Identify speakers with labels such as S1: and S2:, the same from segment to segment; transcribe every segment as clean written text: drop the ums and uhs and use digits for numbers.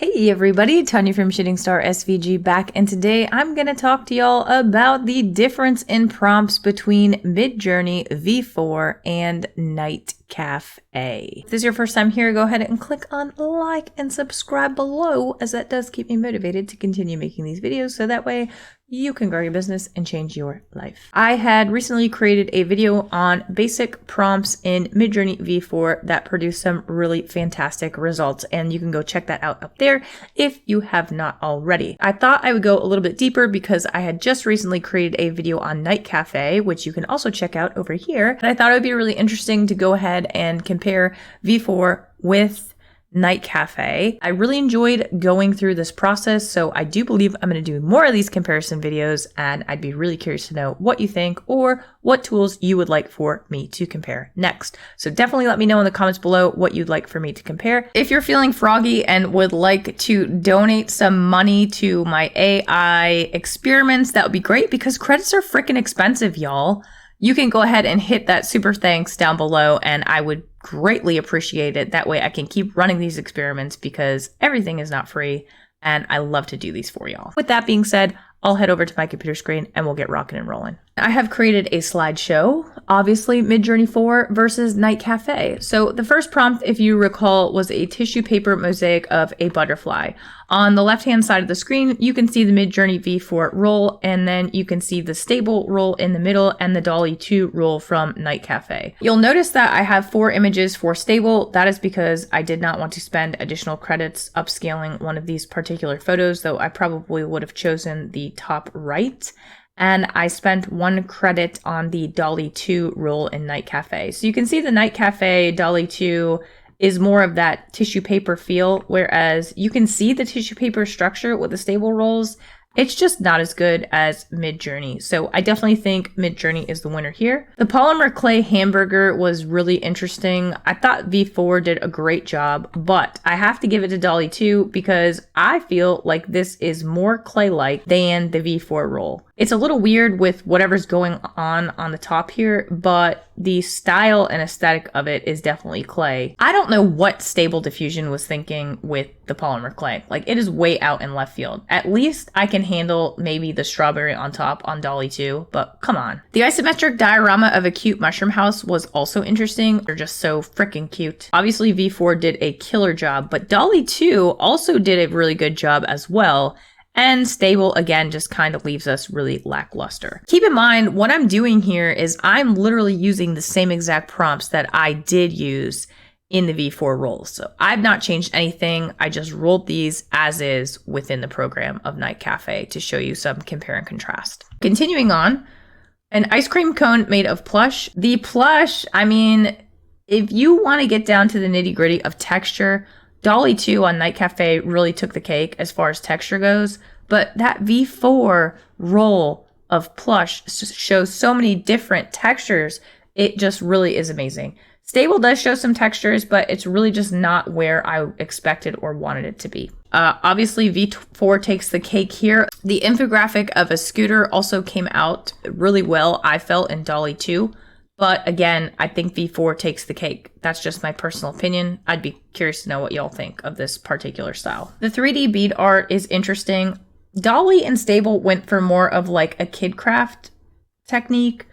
S1: Hey everybody, Tanya from ShootingStarSVG back, and today I'm going to talk to y'all about the difference in prompts between Midjourney V4 and NightCafe. If this is your first time here, go ahead and click on like and subscribe below, as that does keep me motivated to continue making these videos, so that way you can grow your business and change your life. I had recently created a video on basic prompts in Midjourney V4 that produced some really fantastic results, and you can go check that out up there if you have not already. I thought I would go a little bit deeper because I had just recently created a video on NightCafe, which you can also check out over here. And I thought it would be really interesting to go ahead and compare V4 with NightCafe. I really enjoyed going through this process, so I do believe I'm going to do more of these comparison videos, and I'd be really curious to know what you think or what tools you would like for me to compare next. So definitely let me know in the comments below what you'd like for me to compare. If you're feeling froggy and would like to donate some money to my AI experiments, that would be great because credits are freaking expensive, y'all. You can go ahead and hit that super thanks down below, and I would greatly appreciate it. That way I can keep running these experiments because everything is not free, and I love to do these for y'all. With that being said, I'll head over to my computer screen and we'll get rocking and rolling. I have created a slideshow, obviously Midjourney 4 versus NightCafe. So the first prompt, if you recall, was a tissue paper mosaic of a butterfly. On the left-hand side of the screen, you can see the Midjourney V4 roll, and then you can see the stable roll in the middle and the dall-e 2 roll from NightCafe. You'll notice that I have 4 images for stable. That is because I did not want to spend additional credits upscaling one of these particular photos, though I probably would have chosen the top right. And I spent 1 credit on the dall-e 2 roll in NightCafe. So you can see the NightCafe dall-e 2 is more of that tissue paper feel, whereas you can see the tissue paper structure with the stable rolls. It's just not as good as Midjourney. So I definitely think Midjourney is the winner here. The Polymer clay hamburger was really interesting. I thought V4 did a great job, but I have to give it to dall-e 2 because I feel like this is more clay-like than the V4 roll. It's a little weird with whatever's going on the top here, but the style and aesthetic of it is definitely clay. I don't know what Stable Diffusion was thinking with the Polymer clay. Like, it is way out in left field. At least I can handle maybe the strawberry on top on dall-e 2, but come on. The isometric diorama of a cute mushroom house was also interesting. They're just so freaking cute. Obviously V4 did a killer job, but dall-e 2 also did a really good job as well. And stable, again, just kind of leaves us really lackluster. Keep in mind, what I'm doing here is I'm literally using the same exact prompts that I did use in the V4 rolls. So I've not changed anything. I just rolled these as is within the program of NightCafe to show you some compare and contrast. Continuing on, an ice cream cone made of plush. The plush, I mean, if you want to get down to the nitty gritty of texture, dall-e 2 on NightCafe really took the cake as far as texture goes, but that V4 roll of plush shows so many different textures. It just really is amazing. Stable does show some textures, but it's really just not where I expected or wanted it to be. Obviously, V4 takes the cake here. The infographic of a scooter also came out really well, I felt, in dall-e 2. But again, I think V4 takes the cake. That's just my personal opinion. I'd be curious to know what y'all think of this particular style. The 3D bead art is interesting. Dall-e and Stable went for more of like a kid craft technique,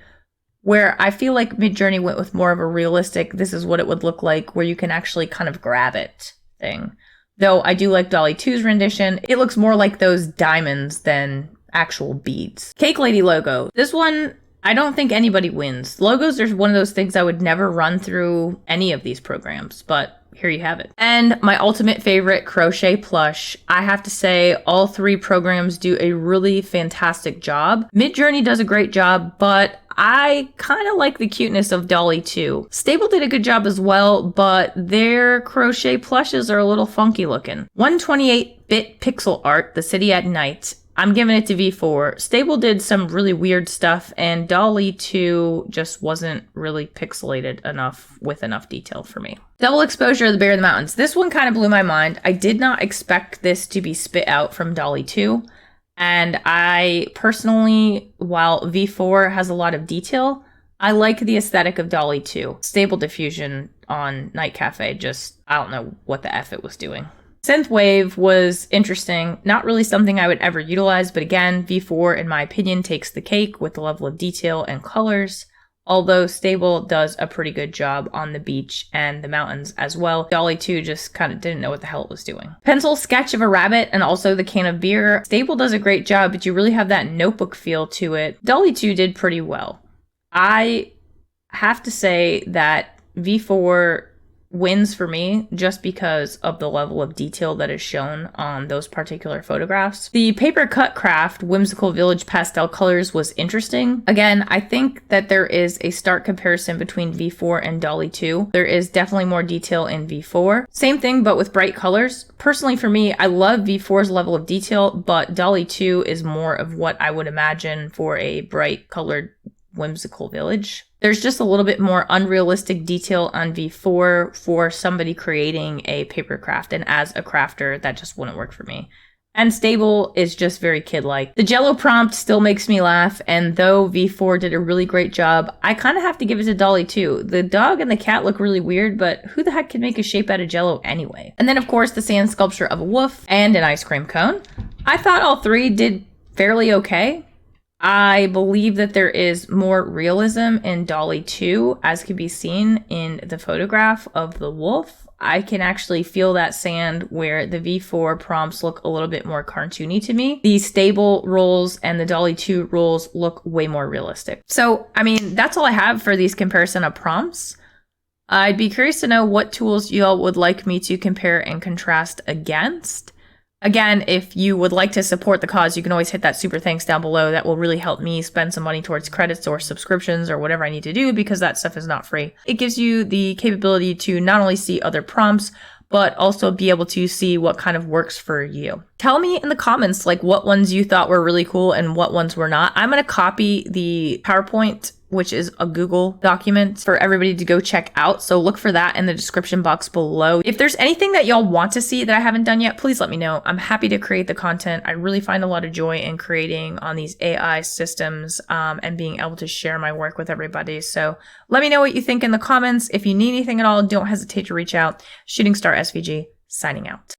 S1: where I feel like Midjourney went with more of a realistic, this is what it would look like, where you can actually kind of grab it thing. Though I do like dall-e 2's rendition. It looks more like those diamonds than actual beads. Cake Lady logo. This one, I don't think anybody wins. Logos are one of those things I would never run through any of these programs, but here you have it. And my ultimate favorite, Crochet Plush. I have to say, all 3 programs do a really fantastic job. Midjourney does a great job, but I kind of like the cuteness of dall-e 2. Stable did a good job as well, but their Crochet Plushes are a little funky looking. 128-bit pixel art, The City at Night. I'm giving it to V4. Stable did some really weird stuff, and dall-e 2 just wasn't really pixelated enough with enough detail for me. Double exposure of the Bear in the Mountains. This one kind of blew my mind. I did not expect this to be spit out from dall-e 2. And I personally, while V4 has a lot of detail, I like the aesthetic of dall-e 2. Stable Diffusion on NightCafe just, I don't know what the F it was doing. Synthwave was interesting, not really something I would ever utilize, but again, V4 in my opinion takes the cake with the level of detail and colors. Although Stable does a pretty good job on the beach and the mountains as well. dall-e 2 just kind of didn't know what the hell it was doing. Pencil sketch of a rabbit and also the can of beer. Stable does a great job, but you really have that notebook feel to it. dall-e 2 did pretty well. I have to say that V4 wins for me just because of the level of detail that is shown on those particular photographs. The paper cut craft Whimsical Village pastel colors was interesting. Again, I think that there is a stark comparison between V4 and dall-e 2. There is definitely more detail in V4. Same thing, but with bright colors. Personally for me, I love V4's level of detail, but dall-e 2 is more of what I would imagine for a bright colored Whimsical Village. There's just a little bit more unrealistic detail on V4 for somebody creating a paper craft, and as a crafter, that just wouldn't work for me. And Stable is just very kid-like. The Jello prompt still makes me laugh, and though V4 did a really great job, I kind of have to give it to dall-e 2. The dog and the cat look really weird, but who the heck can make a shape out of Jello anyway? And then of course the sand sculpture of a wolf and an ice cream cone. I thought all three did fairly okay. I believe that there is more realism in dall-e 2, as can be seen in the photograph of the wolf. I can actually feel that sand where the V4 prompts look a little bit more cartoony to me. The Stable rolls and the dall-e 2 rolls look way more realistic. So, I mean, that's all I have for these comparison of prompts. I'd be curious to know what tools y'all would like me to compare and contrast against. Again, if you would like to support the cause, you can always hit that super thanks down below. That will really help me spend some money towards credits or subscriptions or whatever I need to do, because that stuff is not free. It gives you the capability to not only see other prompts, but also be able to see what kind of works for you. Tell me in the comments like what ones you thought were really cool and what ones were not. I'm going to copy the PowerPoint, which is a Google document, for everybody to go check out. So look for that in the description box below. If there's anything that y'all want to see that I haven't done yet, please let me know. I'm happy to create the content. I really find a lot of joy in creating on these AI systems and being able to share my work with everybody. So let me know what you think in the comments. If you need anything at all, don't hesitate to reach out. ShootingStarSVG signing out.